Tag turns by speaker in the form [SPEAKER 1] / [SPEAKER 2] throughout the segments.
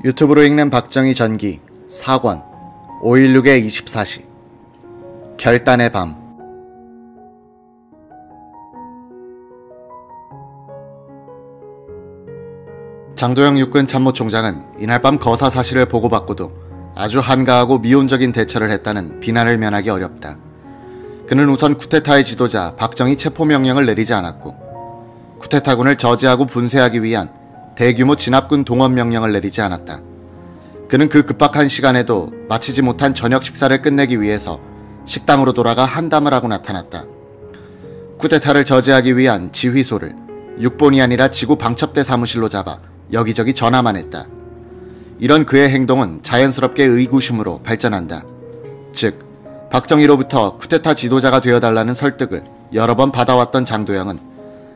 [SPEAKER 1] 유튜브로 읽는 박정희 전기 4권 516의 24시 결단의 밤. 장도영 육군 참모총장은 이날 밤 거사 사실을 보고받고도 아주 한가하고 미온적인 대처를 했다는 비난을 면하기 어렵다. 그는 우선 쿠데타의 지도자 박정희 체포명령을 내리지 않았고 쿠데타군을 저지하고 분쇄하기 위한 대규모 진압군 동원명령을 내리지 않았다. 그는 그 급박한 시간에도 마치지 못한 저녁 식사를 끝내기 위해서 식당으로 돌아가 한담을 하고 나타났다. 쿠데타를 저지하기 위한 지휘소를 육본이 아니라 지구 방첩대 사무실로 잡아 여기저기 전화만 했다. 이런 그의 행동은 자연스럽게 의구심으로 발전한다. 즉, 박정희로부터 쿠데타 지도자가 되어달라는 설득을 여러 번 받아왔던 장도영은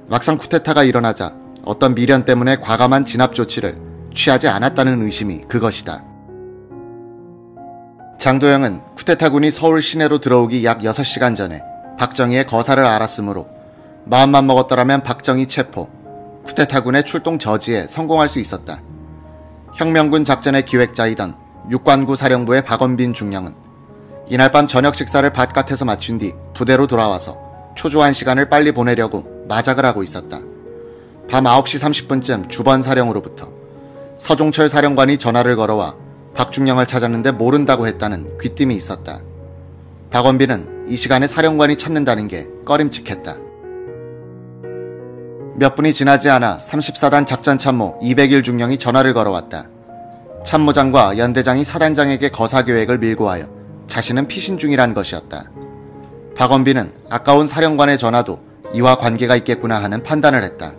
[SPEAKER 1] 막상 쿠데타가 일어나자 어떤 미련 때문에 과감한 진압 조치를 취하지 않았다는 의심이 그것이다. 장도영은 쿠데타군이 서울 시내로 들어오기 약 6시간 전에 박정희의 거사를 알았으므로 마음만 먹었더라면 박정희 체포, 쿠데타군의 출동 저지에 성공할 수 있었다. 혁명군 작전의 기획자이던 육관구 사령부의 박원빈 중령은 이날 밤 저녁 식사를 바깥에서 마친 뒤 부대로 돌아와서 초조한 시간을 빨리 보내려고 마작을 하고 있었다. 밤 9시 30분쯤 주번 사령으로부터 서종철 사령관이 전화를 걸어와 박중령을 찾았는데 모른다고 했다는 귀띔이 있었다. 박원빈은 이 시간에 사령관이 찾는다는 게 꺼림칙했다. 몇 분이 지나지 않아 34단 작전참모 201 중령이 전화를 걸어왔다. 참모장과 연대장이 사단장에게 거사 계획을 밀고 하여 자신은 피신 중이란 것이었다. 박원빈은 아까운 사령관의 전화도 이와 관계가 있겠구나 하는 판단을 했다.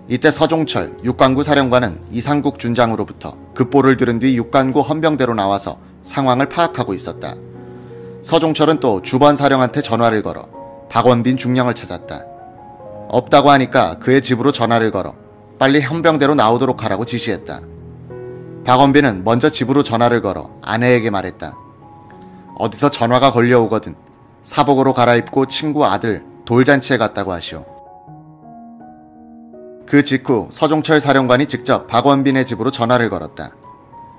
[SPEAKER 1] 이때 서종철 육관구 사령관은 이상국 준장으로부터 급보를 들은 뒤 육관구 헌병대로 나와서 상황을 파악하고 있었다. 서종철은 또 주번 사령한테 전화를 걸어 박원빈 중령을 찾았다. 없다고 하니까 그의 집으로 전화를 걸어 빨리 헌병대로 나오도록 하라고 지시했다. 박원빈은 먼저 집으로 전화를 걸어 아내에게 말했다. 어디서 전화가 걸려오거든 사복으로 갈아입고 친구 아들 돌잔치에 갔다고 하시오. 그 직후 서종철 사령관이 직접 박원빈의 집으로 전화를 걸었다.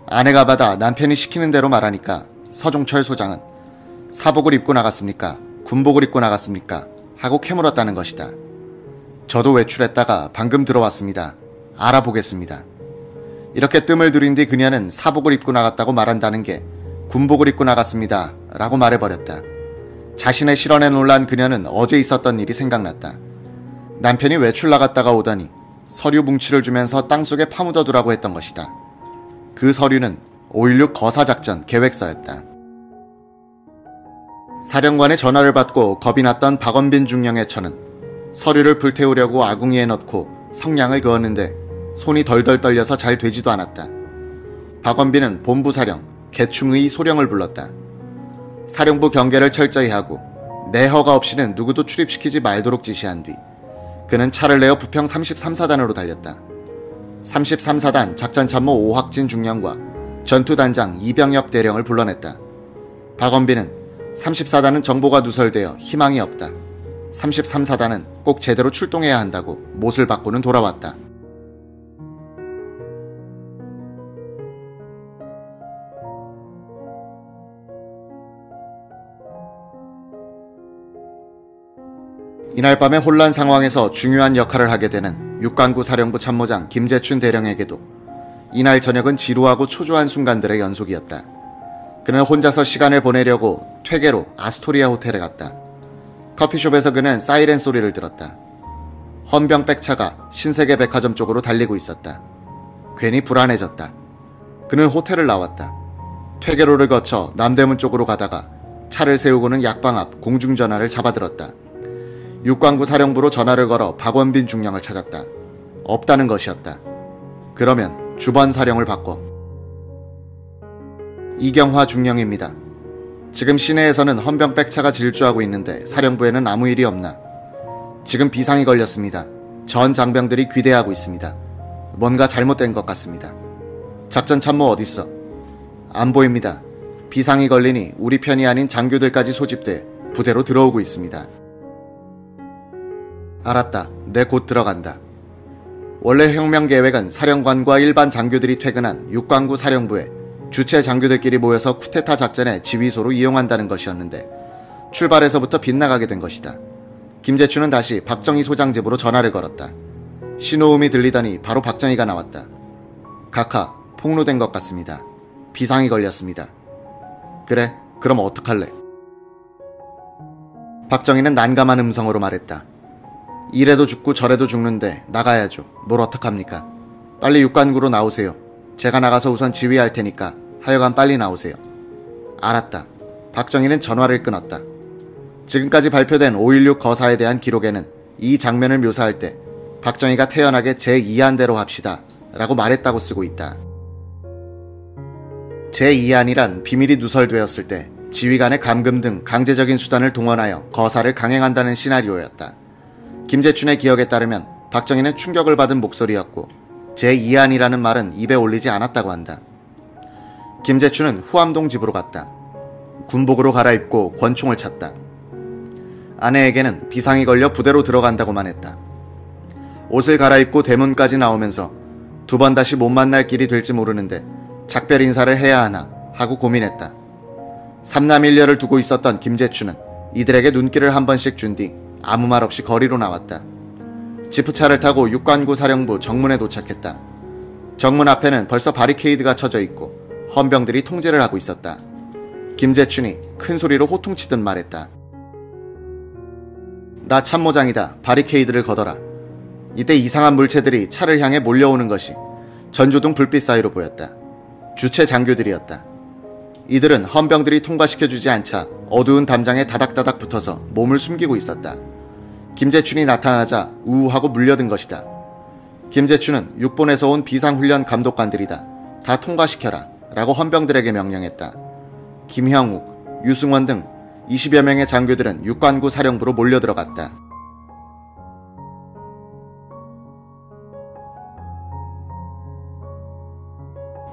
[SPEAKER 1] 아내가 받아 남편이 시키는 대로 말하니까 서종철 소장은 사복을 입고 나갔습니까? 군복을 입고 나갔습니까? 하고 캐물었다는 것이다. 저도 외출했다가 방금 들어왔습니다. 알아보겠습니다. 이렇게 뜸을 들인 뒤 그녀는 사복을 입고 나갔다고 말한다는 게 군복을 입고 나갔습니다 라고 말해버렸다. 자신의 실언에 놀란 그녀는 어제 있었던 일이 생각났다. 남편이 외출 나갔다가 오더니 서류 뭉치를 주면서 땅속에 파묻어두라고 했던 것이다. 그 서류는 5.16 거사작전 계획서였다. 사령관의 전화를 받고 겁이 났던 박원빈 중령의 처는 서류를 불태우려고 아궁이에 넣고 성냥을 그었는데 손이 덜덜 떨려서 잘 되지도 않았다. 박원빈은 본부사령 개충의 소령을 불렀다. 사령부 경계를 철저히 하고 내 허가 없이는 누구도 출입시키지 말도록 지시한 뒤 그는 차를 내어 부평 33사단으로 달렸다. 33사단 작전참모 오학진 중령과 전투단장 이병엽 대령을 불러냈다. 박원빈은 34단은 정보가 누설되어 희망이 없다. 33사단은 꼭 제대로 출동해야 한다고 못을 받고는 돌아왔다. 이날 밤의 혼란 상황에서 중요한 역할을 하게 되는 육관구 사령부 참모장 김재춘 대령에게도 이날 저녁은 지루하고 초조한 순간들의 연속이었다. 그는 혼자서 시간을 보내려고 퇴계로 아스토리아 호텔에 갔다. 커피숍에서 그는 사이렌 소리를 들었다. 헌병 백차가 신세계 백화점 쪽으로 달리고 있었다. 괜히 불안해졌다. 그는 호텔을 나왔다. 퇴계로를 거쳐 남대문 쪽으로 가다가 차를 세우고는 약방 앞 공중전화를 잡아들었다. 육관구 사령부로 전화를 걸어 박원빈 중령을 찾았다. 없다는 것이었다. 그러면 주번 사령을 바꿔. 이경화 중령입니다. 지금 시내에서는 헌병 백차가 질주하고 있는데 사령부에는 아무 일이 없나? 지금 비상이 걸렸습니다. 전 장병들이 귀대하고 있습니다. 뭔가 잘못된 것 같습니다. 작전 참모 어딨어? 안 보입니다. 비상이 걸리니 우리 편이 아닌 장교들까지 소집돼 부대로 들어오고 있습니다. 알았다. 내 곧 들어간다. 원래 혁명 계획은 사령관과 일반 장교들이 퇴근한 육관구 사령부에 주체 장교들끼리 모여서 쿠데타 작전의 지휘소로 이용한다는 것이었는데 출발에서부터 빗나가게 된 것이다. 김재춘은 다시 박정희 소장 집으로 전화를 걸었다. 신호음이 들리더니 바로 박정희가 나왔다. 각하, 폭로된 것 같습니다. 비상이 걸렸습니다. 그래, 그럼 어떡할래? 박정희는 난감한 음성으로 말했다. 이래도 죽고 저래도 죽는데 나가야죠. 뭘 어떡합니까? 빨리 육관구로 나오세요. 제가 나가서 우선 지휘할 테니까 하여간 빨리 나오세요. 알았다. 박정희는 전화를 끊었다. 지금까지 발표된 5.16 거사에 대한 기록에는 이 장면을 묘사할 때 박정희가 태연하게 제2안대로 합시다 라고 말했다고 쓰고 있다. 제2안이란 비밀이 누설되었을 때 지휘관의 감금 등 강제적인 수단을 동원하여 거사를 강행한다는 시나리오였다. 김재춘의 기억에 따르면 박정희는 충격을 받은 목소리였고 제2안이라는 말은 입에 올리지 않았다고 한다. 김재춘은 후암동 집으로 갔다. 군복으로 갈아입고 권총을 찼다. 아내에게는 비상이 걸려 부대로 들어간다고만 했다. 옷을 갈아입고 대문까지 나오면서 두 번 다시 못 만날 길이 될지 모르는데 작별 인사를 해야 하나 하고 고민했다. 삼남일녀를 두고 있었던 김재춘은 이들에게 눈길을 한 번씩 준 뒤 아무 말 없이 거리로 나왔다. 지프차를 타고 육관구 사령부 정문에 도착했다. 정문 앞에는 벌써 바리케이드가 쳐져 있고 헌병들이 통제를 하고 있었다. 김재춘이 큰 소리로 호통치듯 말했다. 나 참모장이다. 바리케이드를 걷어라. 이때 이상한 물체들이 차를 향해 몰려오는 것이 전조등 불빛 사이로 보였다. 주체 장교들이었다. 이들은 헌병들이 통과시켜주지 않자 어두운 담장에 다닥다닥 붙어서 몸을 숨기고 있었다. 김재춘이 나타나자 우우하고 물려든 것이다. 김재춘은 육본에서 온 비상훈련 감독관들이다. 다 통과시켜라 라고 헌병들에게 명령했다. 김형욱, 유승원 등 20여 명의 장교들은 육관구 사령부로 몰려들어갔다.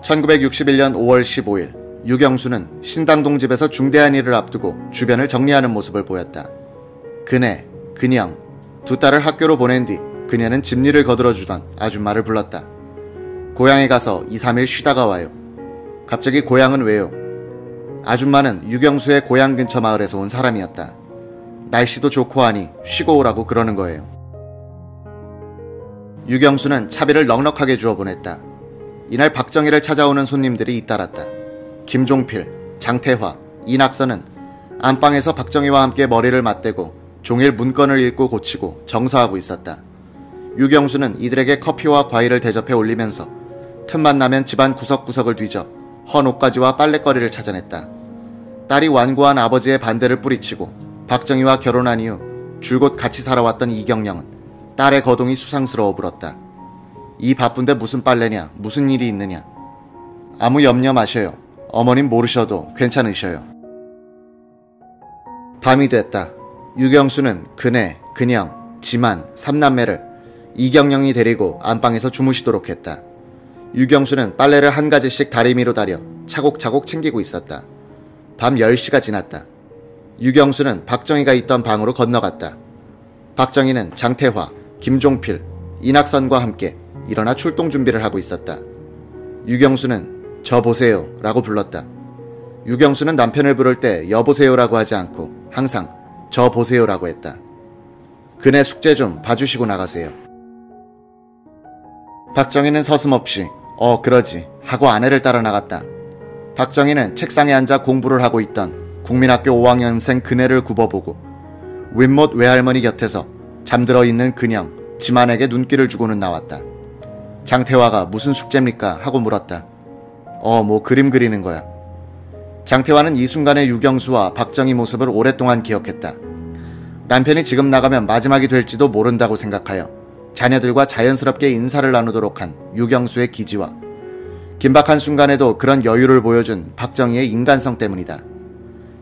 [SPEAKER 1] (1961년 5월 15일) 유경수는 신당동 집에서 중대한 일을 앞두고 주변을 정리하는 모습을 보였다. 그네, 근영, 두 딸을 학교로 보낸 뒤 그녀는 집일을 거들어주던 아줌마를 불렀다. 고향에 가서 2, 3일 쉬다가 와요. 갑자기 고향은 왜요? 아줌마는 유경수의 고향 근처 마을에서 온 사람이었다. 날씨도 좋고 하니 쉬고 오라고 그러는 거예요. 유경수는 차비를 넉넉하게 주어 보냈다. 이날 박정희를 찾아오는 손님들이 잇따랐다. 김종필, 장태화, 이낙선은 안방에서 박정희와 함께 머리를 맞대고 종일 문건을 읽고 고치고 정사하고 있었다. 유경수는 이들에게 커피와 과일을 대접해 올리면서 틈만 나면 집안 구석구석을 뒤져 헌 옷가지와 빨랫거리를 찾아냈다. 딸이 완고한 아버지의 반대를 뿌리치고 박정희와 결혼한 이후 줄곧 같이 살아왔던 이경영은 딸의 거동이 수상스러워 불었다. 이 바쁜데 무슨 빨래냐, 무슨 일이 있느냐. 아무 염려 마셔요. 어머님 모르셔도 괜찮으셔요. 밤이 됐다. 유경수는 그네, 근영, 지만, 삼남매를 이경영이 데리고 안방에서 주무시도록 했다. 유경수는 빨래를 한 가지씩 다리미로 다려 차곡차곡 챙기고 있었다. 밤 10시가 지났다. 유경수는 박정희가 있던 방으로 건너갔다. 박정희는 장태화, 김종필, 이낙선과 함께 일어나 출동 준비를 하고 있었다. 유경수는 저 보세요 라고 불렀다. 유경수는 남편을 부를 때 여보세요라고 하지 않고 항상 저 보세요라고 했다. 그네 숙제 좀 봐주시고 나가세요. 박정희는 서슴없이 그러지 하고 아내를 따라 나갔다. 박정희는 책상에 앉아 공부를 하고 있던 국민학교 5학년생 그네를 굽어보고 윗못 외할머니 곁에서 잠들어 있는 근영, 지만에게 눈길을 주고는 나왔다. 장태화가 무슨 숙제입니까? 하고 물었다. 뭐 그림 그리는 거야. 장태화는 이 순간의 유경수와 박정희 모습을 오랫동안 기억했다. 남편이 지금 나가면 마지막이 될지도 모른다고 생각하여 자녀들과 자연스럽게 인사를 나누도록 한 유경수의 기지와 긴박한 순간에도 그런 여유를 보여준 박정희의 인간성 때문이다.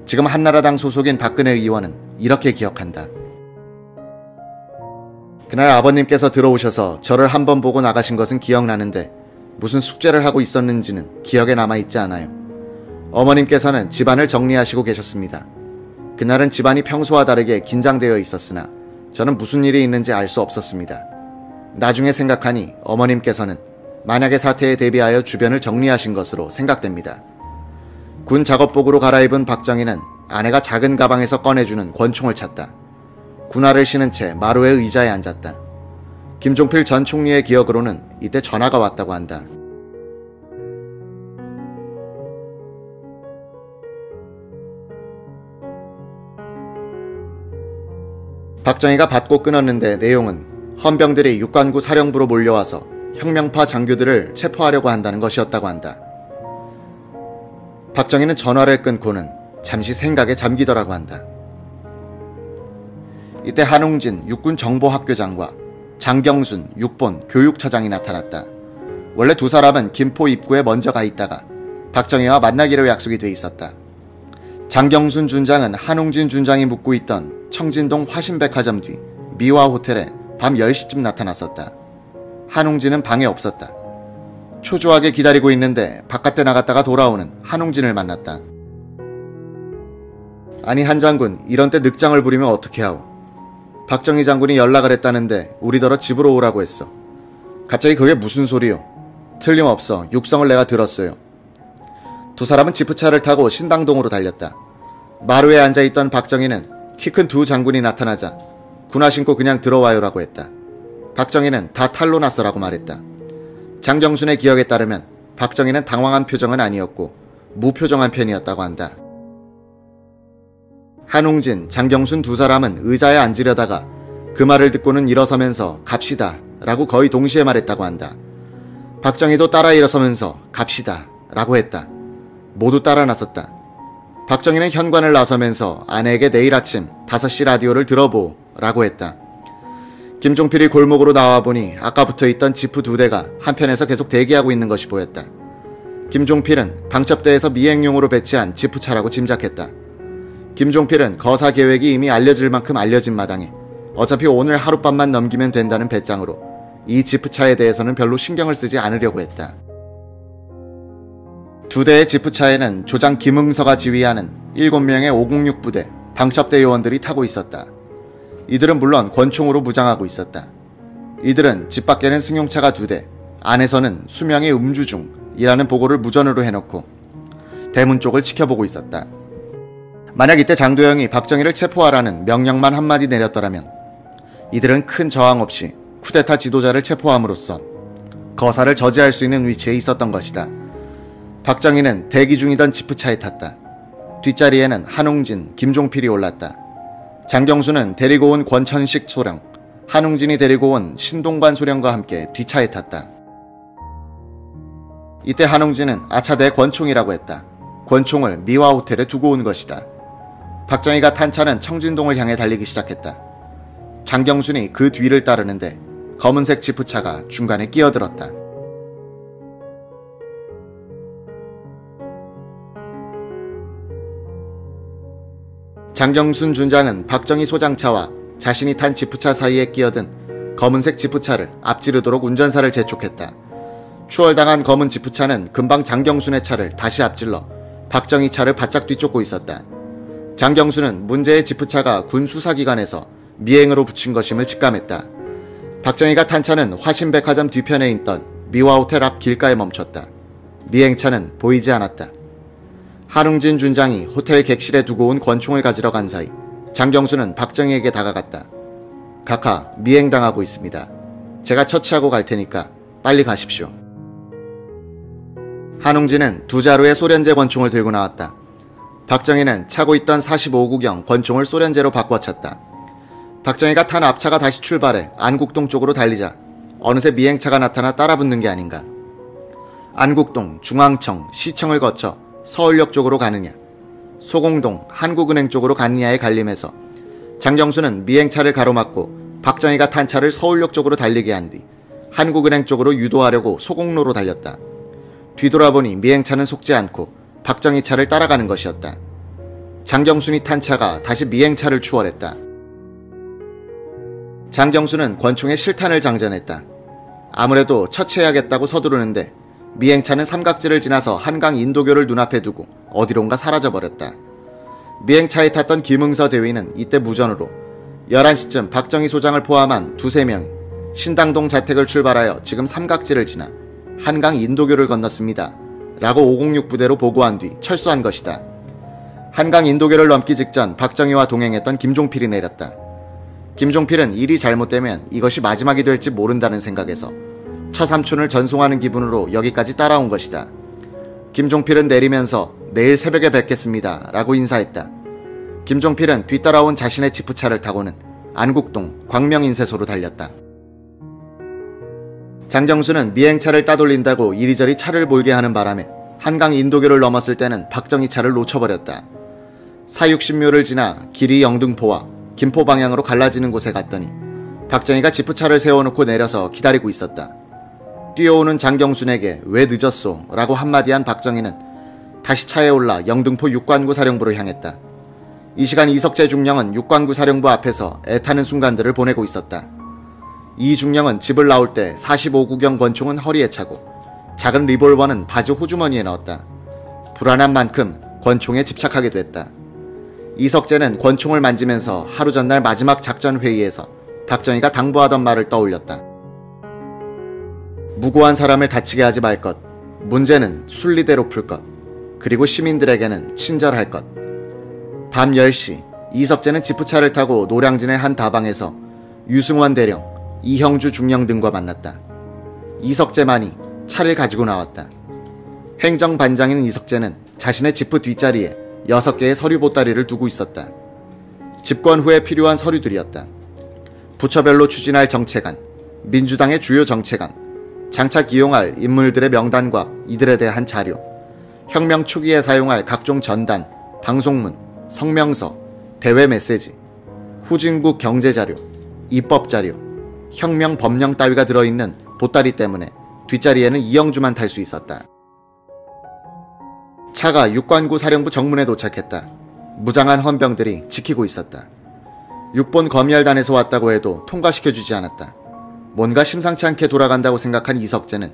[SPEAKER 1] 지금 한나라당 소속인 박근혜 의원은 이렇게 기억한다. 그날 아버님께서 들어오셔서 저를 한번 보고 나가신 것은 기억나는데 무슨 숙제를 하고 있었는지는 기억에 남아있지 않아요. 어머님께서는 집안을 정리하시고 계셨습니다. 그날은 집안이 평소와 다르게 긴장되어 있었으나 저는 무슨 일이 있는지 알 수 없었습니다. 나중에 생각하니 어머님께서는 만약의 사태에 대비하여 주변을 정리하신 것으로 생각됩니다. 군 작업복으로 갈아입은 박정희는 아내가 작은 가방에서 꺼내주는 권총을 찾다. 군화를 신은 채 마루의 의자에 앉았다. 김종필 전 총리의 기억으로는 이때 전화가 왔다고 한다. 박정희가 받고 끊었는데 내용은 헌병들이 육관구 사령부로 몰려와서 혁명파 장교들을 체포하려고 한다는 것이었다고 한다. 박정희는 전화를 끊고는 잠시 생각에 잠기더라고 한다. 이때 한웅진 육군정보학교장과 장경순 육본 교육처장이 나타났다. 원래 두 사람은 김포 입구에 먼저 가 있다가 박정희와 만나기로 약속이 돼 있었다. 장경순 준장은 한웅진 준장이 묵고 있던 청진동 화신백화점 뒤 미화 호텔에 밤 10시쯤 나타났었다. 한웅진은 방에 없었다. 초조하게 기다리고 있는데 바깥에 나갔다가 돌아오는 한웅진을 만났다. 아니 한 장군, 이런 때 늑장을 부리면 어떻게 하오? 박정희 장군이 연락을 했다는데 우리더러 집으로 오라고 했어. 갑자기 그게 무슨 소리요? 틀림없어. 육성을 내가 들었어요. 두 사람은 지프차를 타고 신당동으로 달렸다. 마루에 앉아있던 박정희는 키 큰 두 장군이 나타나자 군화 신고 그냥 들어와요라고 했다. 박정희는 다 탈로 났어라고 말했다. 장경순의 기억에 따르면 박정희는 당황한 표정은 아니었고 무표정한 편이었다고 한다. 한웅진, 장경순 두 사람은 의자에 앉으려다가 그 말을 듣고는 일어서면서 갑시다 라고 거의 동시에 말했다고 한다. 박정희도 따라 일어서면서 갑시다 라고 했다. 모두 따라 나섰다. 박정희는 현관을 나서면서 아내에게 내일 아침 5시 라디오를 들어보 라고 했다. 김종필이 골목으로 나와보니 아까 붙어있던 지프 2대가 한편에서 계속 대기하고 있는 것이 보였다. 김종필은 방첩대에서 미행용으로 배치한 지프차라고 짐작했다. 김종필은 거사 계획이 이미 알려질 만큼 알려진 마당에 어차피 오늘 하룻밤만 넘기면 된다는 배짱으로 이 지프차에 대해서는 별로 신경을 쓰지 않으려고 했다. 2대의 지프차에는 조장 김응서가 지휘하는 7명의 506 부대 방첩대 요원들이 타고 있었다. 이들은 물론 권총으로 무장하고 있었다. 이들은 집 밖에는 승용차가 2대, 안에서는 수명의 음주 중이라는 보고를 무전으로 해놓고 대문 쪽을 지켜보고 있었다. 만약 이때 장도영이 박정희를 체포하라는 명령만 한마디 내렸더라면 이들은 큰 저항 없이 쿠데타 지도자를 체포함으로써 거사를 저지할 수 있는 위치에 있었던 것이다. 박정희는 대기 중이던 지프차에 탔다. 뒷자리에는 한웅진, 김종필이 올랐다. 장경수는 데리고 온 권천식 소령, 한웅진이 데리고 온 신동관 소령과 함께 뒷차에 탔다. 이때 한웅진은 아차 내 권총이라고 했다. 권총을 미화 호텔에 두고 온 것이다. 박정희가 탄 차는 청진동을 향해 달리기 시작했다. 장경순이 그 뒤를 따르는데 검은색 지프차가 중간에 끼어들었다. 장경순 준장은 박정희 소장차와 자신이 탄 지프차 사이에 끼어든 검은색 지프차를 앞지르도록 운전사를 재촉했다. 추월당한 검은 지프차는 금방 장경순의 차를 다시 앞질러 박정희 차를 바짝 뒤쫓고 있었다. 장경순은 문제의 지프차가 군 수사기관에서 미행으로 붙인 것임을 직감했다. 박정희가 탄 차는 화신백화점 뒤편에 있던 미화호텔 앞 길가에 멈췄다. 미행차는 보이지 않았다. 한웅진 준장이 호텔 객실에 두고 온 권총을 가지러 간 사이 장경수는 박정희에게 다가갔다. 각하, 미행당하고 있습니다. 제가 처치하고 갈 테니까 빨리 가십시오. 한웅진은 두 자루의 소련제 권총을 들고 나왔다. 박정희는 차고 있던 45구경 권총을 소련제로 바꿔찼다. 박정희가 탄 앞차가 다시 출발해 안국동 쪽으로 달리자 어느새 미행차가 나타나 따라붙는 게 아닌가. 안국동, 중앙청, 시청을 거쳐 서울역 쪽으로 가느냐, 소공동, 한국은행 쪽으로 가느냐의 갈림에서 장경수는 미행차를 가로막고 박정희가 탄 차를 서울역 쪽으로 달리게 한 뒤 한국은행 쪽으로 유도하려고 소공로로 달렸다. 뒤돌아보니 미행차는 속지 않고 박정희 차를 따라가는 것이었다. 장경순이 탄 차가 다시 미행차를 추월했다. 장경수는 권총에 실탄을 장전했다. 아무래도 처치해야겠다고 서두르는데 미행차는 삼각지를 지나서 한강 인도교를 눈앞에 두고 어디론가 사라져버렸다. 미행차에 탔던 김응서 대위는 이때 무전으로 11시쯤 박정희 소장을 포함한 2~3명이 신당동 자택을 출발하여 지금 삼각지를 지나 한강 인도교를 건넜습니다. 라고 506 부대로 보고한 뒤 철수한 것이다. 한강 인도교를 넘기 직전 박정희와 동행했던 김종필이 내렸다. 김종필은 일이 잘못되면 이것이 마지막이 될지 모른다는 생각에서 처삼촌을 전송하는 기분으로 여기까지 따라온 것이다. 김종필은 내리면서 내일 새벽에 뵙겠습니다. 라고 인사했다. 김종필은 뒤따라온 자신의 지프차를 타고는 안국동 광명인쇄소로 달렸다. 장경수는 미행차를 따돌린다고 이리저리 차를 몰게 하는 바람에 한강 인도교를 넘었을 때는 박정희 차를 놓쳐버렸다. 사육신묘를 지나 길이 영등포와 김포 방향으로 갈라지는 곳에 갔더니 박정희가 지프차를 세워놓고 내려서 기다리고 있었다. 뛰어오는 장경순에게 왜 늦었소? 라고 한마디 한 박정희는 다시 차에 올라 영등포 육관구 사령부로 향했다. 이 시간 이석재 중령은 육관구 사령부 앞에서 애타는 순간들을 보내고 있었다. 이 중령은 집을 나올 때 45구경 권총은 허리에 차고 작은 리볼버는 바지 호주머니에 넣었다. 불안한 만큼 권총에 집착하게 됐다. 이석재는 권총을 만지면서 하루 전날 마지막 작전 회의에서 박정희가 당부하던 말을 떠올렸다. 무고한 사람을 다치게 하지 말 것, 문제는 순리대로 풀 것, 그리고 시민들에게는 친절할 것. 밤 10시 이석재는 지프차를 타고 노량진의 한 다방에서 유승원 대령, 이형주 중령 등과 만났다. 이석재만이 차를 가지고 나왔다. 행정반장인 이석재는 자신의 지프 뒷자리에 6개의 서류 보따리를 두고 있었다. 집권 후에 필요한 서류들이었다. 부처별로 추진할 정책안, 민주당의 주요 정책안, 장차 기용할 인물들의 명단과 이들에 대한 자료, 혁명 초기에 사용할 각종 전단, 방송문, 성명서, 대외 메시지, 후진국 경제자료, 입법자료, 혁명 법령 따위가 들어있는 보따리 때문에 뒷자리에는 이영주만 탈 수 있었다. 차가 육관구 사령부 정문에 도착했다. 무장한 헌병들이 지키고 있었다. 6본 검열단에서 왔다고 해도 통과시켜주지 않았다. 뭔가 심상치 않게 돌아간다고 생각한 이석재는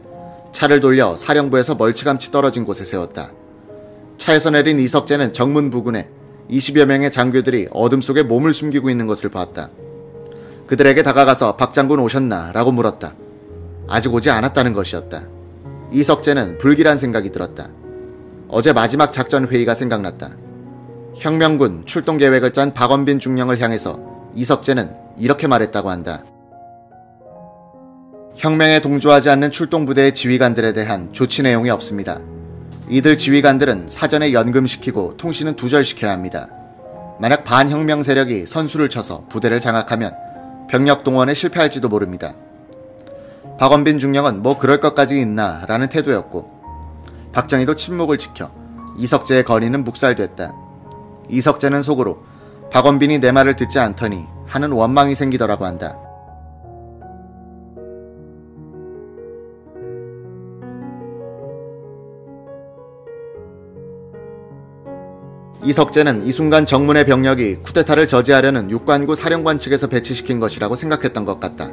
[SPEAKER 1] 차를 돌려 사령부에서 멀찌감치 떨어진 곳에 세웠다. 차에서 내린 이석재는 정문 부근에 20여 명의 장교들이 어둠 속에 몸을 숨기고 있는 것을 봤다. 그들에게 다가가서 박 장군 오셨나? 라고 물었다. 아직 오지 않았다는 것이었다. 이석재는 불길한 생각이 들었다. 어제 마지막 작전 회의가 생각났다. 혁명군 출동 계획을 짠 박원빈 중령을 향해서 이석재는 이렇게 말했다고 한다. 혁명에 동조하지 않는 출동부대의 지휘관들에 대한 조치 내용이 없습니다. 이들 지휘관들은 사전에 연금시키고 통신은 두절시켜야 합니다. 만약 반혁명 세력이 선수를 쳐서 부대를 장악하면 병력 동원에 실패할지도 모릅니다. 박원빈 중령은 뭐 그럴 것까지 있나 라는 태도였고 박정희도 침묵을 지켜 이석재의 건의는 묵살됐다. 이석재는 속으로 박원빈이 내 말을 듣지 않더니 하는 원망이 생기더라고 한다. 이석재는 이 순간 정문의 병력이 쿠데타를 저지하려는 육관구 사령관 측에서 배치시킨 것이라고 생각했던 것 같다.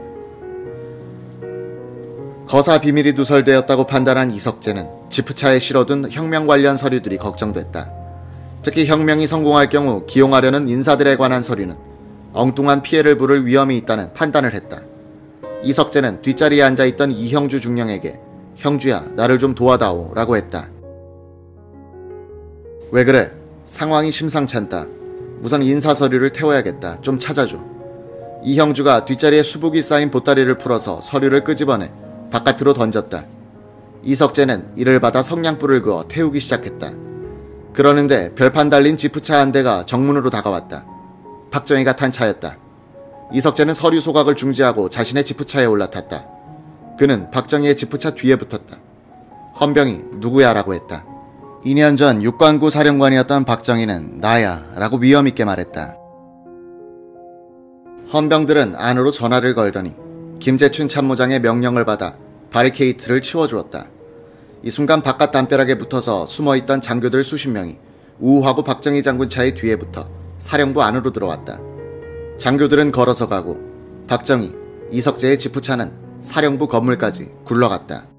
[SPEAKER 1] 거사 비밀이 누설되었다고 판단한 이석재는 지프차에 실어둔 혁명 관련 서류들이 걱정됐다. 특히 혁명이 성공할 경우 기용하려는 인사들에 관한 서류는 엉뚱한 피해를 부를 위험이 있다는 판단을 했다. 이석재는 뒷자리에 앉아있던 이형주 중령에게 형주야 나를 좀 도와다오 라고 했다. 왜 그래? 상황이 심상찮다. 우선 인사서류를 태워야겠다. 좀 찾아줘. 이형주가 뒷자리에 수북이 쌓인 보따리를 풀어서 서류를 끄집어내 바깥으로 던졌다. 이석재는 이를 받아 성냥불을 그어 태우기 시작했다. 그러는데 별판 달린 지프차 한 대가 정문으로 다가왔다. 박정희가 탄 차였다. 이석재는 서류 소각을 중지하고 자신의 지프차에 올라탔다. 그는 박정희의 지프차 뒤에 붙었다. 헌병이 누구야? 라고 했다. 2년 전 육관구 사령관이었던 박정희는 나야 라고 위험있게 말했다. 헌병들은 안으로 전화를 걸더니 김재춘 참모장의 명령을 받아 바리케이트를 치워주었다. 이 순간 바깥 담벼락에 붙어서 숨어있던 장교들 수십 명이 우우하고 박정희 장군 차의 뒤에 붙어 사령부 안으로 들어왔다. 장교들은 걸어서 가고 박정희, 이석재의 지프차는 사령부 건물까지 굴러갔다.